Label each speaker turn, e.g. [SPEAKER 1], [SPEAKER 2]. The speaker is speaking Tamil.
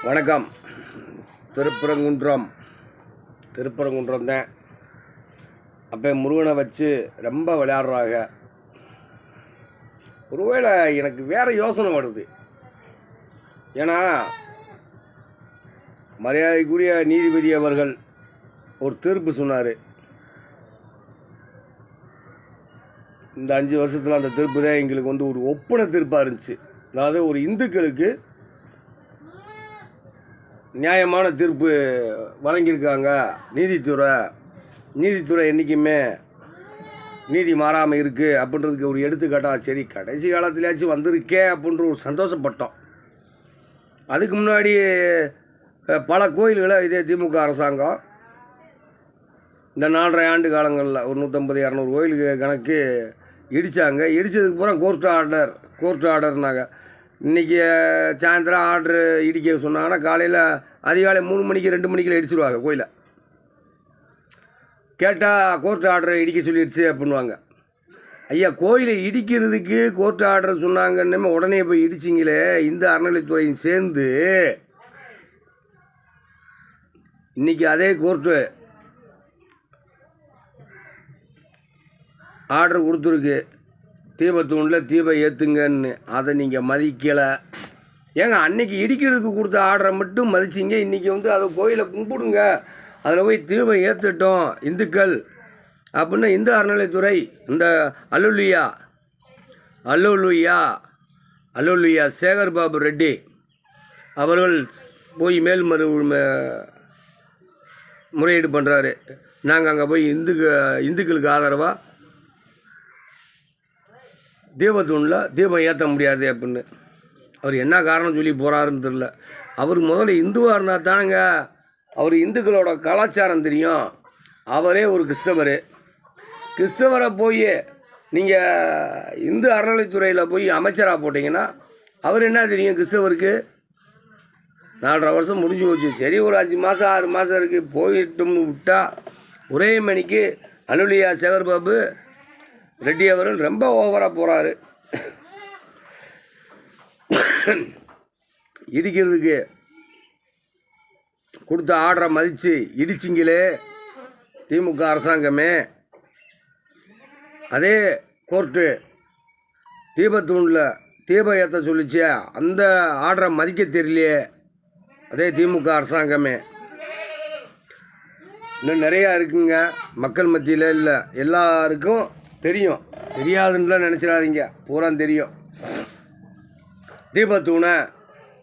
[SPEAKER 1] வணக்கம். திருப்பரங்குன்றம் தான். அப்போ முருகனை வச்சு ரொம்ப விளையாடுறாங்க. ஒருவேளை எனக்கு வேறு யோசனை வருது. ஏன்னா மரியாதைக்குரிய நீதிபதி அவர்கள் ஒரு தீர்ப்பு சொன்னார். இந்த 5 வருஷத்தில் அந்த தீர்ப்பு தான் எங்களுக்கு ஒரு ஒப்பனை தீர்ப்பாக இருந்துச்சு. அதாவது ஒரு இந்துக்களுக்கு நியாயமான தீர்ப்பு வழங்கியிருக்காங்க. நீதித்துறை என்றைக்குமே நீதி மாறாமல் இருக்குது அப்படின்றதுக்கு ஒரு எடுத்துக்காட்டாக. சரி, கடைசி காலத்துலேயாச்சும் வந்திருக்கே அப்படின்ற ஒரு சந்தோஷப்பட்டோம். அதுக்கு முன்னாடி பல கோயில்களை இதே திமுக அரசாங்கம் இந்த 4.5 ஆண்டு காலங்களில் ஒரு 150-200 கோயிலுக்கு கணக்கு இடித்தாங்க. இடித்ததுக்கு பூரா கோர்ட் ஆர்டர்னாங்க. இன்றைக்கி சாயந்தரம் ஆர்டரு இடிக்க சொன்னாங்கன்னா காலையில் அதிகாலை 3 மணிக்கு 2 மணிக்கில் இடிச்சிடுவாங்க. கோயிலை கேட்டால் கோர்ட் ஆர்டரை இடிக்க சொல்லிடுச்சு அப்படின்வாங்க. ஐயா, கோயிலை இடிக்கிறதுக்கு கோர்ட் ஆர்டர் சொன்னாங்கன்னு உடனே போய் இடிச்சிங்களே. இந்த அறநிலைத்துறையும் சேர்ந்து இன்றைக்கி அதே கோர்ட்டு ஆர்டர் கொடுத்துருக்கு, தீபத்தூணில் தீபம் ஏற்றுங்கன்னு. அதை நீங்கள் மதிக்கலை. ஏங்க, அன்றைக்கி இடிக்கிறதுக்கு கொடுத்த ஆர்டரை மட்டும் மதிச்சிங்க. இன்றைக்கி அதை கோயிலை கும்பிடுங்க, அதில் போய் தீபம் ஏற்றுட்டோம் இந்துக்கள் அப்படின்னு இந்து அறநிலைத்துறை இந்த அல்லூயா சேகர் பாபு ரெட்டி அவர்கள் போய் முறையீடு பண்ணுறாரு. நாங்கள் அங்கே போய் இந்துக்களுக்கு ஆதரவாக தீபத்தூணில் தீபம் ஏற்ற முடியாது அப்படின்னு. அவர் என்ன காரணம் சொல்லி போகிறாருன்னு தெரில. அவர் முதல்ல இந்துவாக இருந்தால் தானுங்க அவர் இந்துக்களோட கலாச்சாரம் தெரியும். அவரே ஒரு கிறிஸ்தவரை போய் நீங்கள் இந்து அறநிலைத்துறையில் போய் அமைச்சராக போட்டிங்கன்னா அவர் என்ன தெரியும் கிறிஸ்தவருக்கு? 4.5 வருஷம் முடிஞ்சு போச்சு. சரி, ஒரு 5 மாதம் 6 மாதம் இருக்குது போயிட்டோம்னு விட்டால் ஒரே மணிக்கு அல்லூயா சேகர் பாபு ரெட்டி அவர்கள் ரொம்ப ஓவராக போகிறாரு. இடிக்கிறதுக்கு கொடுத்த ஆர்டரை மதித்து இடிச்சிங்களே திமுக அரசாங்கமே. அதே கோர்ட்டு தீபத்தூணில் தீபம் ஏற்ற சொல்லிச்சு, அந்த ஆர்டரை மதிக்க தெரியலையே அதே திமுக அரசாங்கமே. இன்னும் நிறையா இருக்குங்க மக்கள் மத்தியில். இல்லை, எல்லாருக்கும் தெரியும், தெரியாதுன்னுலாம் நினச்சிடாதீங்க, பூரா தெரியும். தீபத்தூணை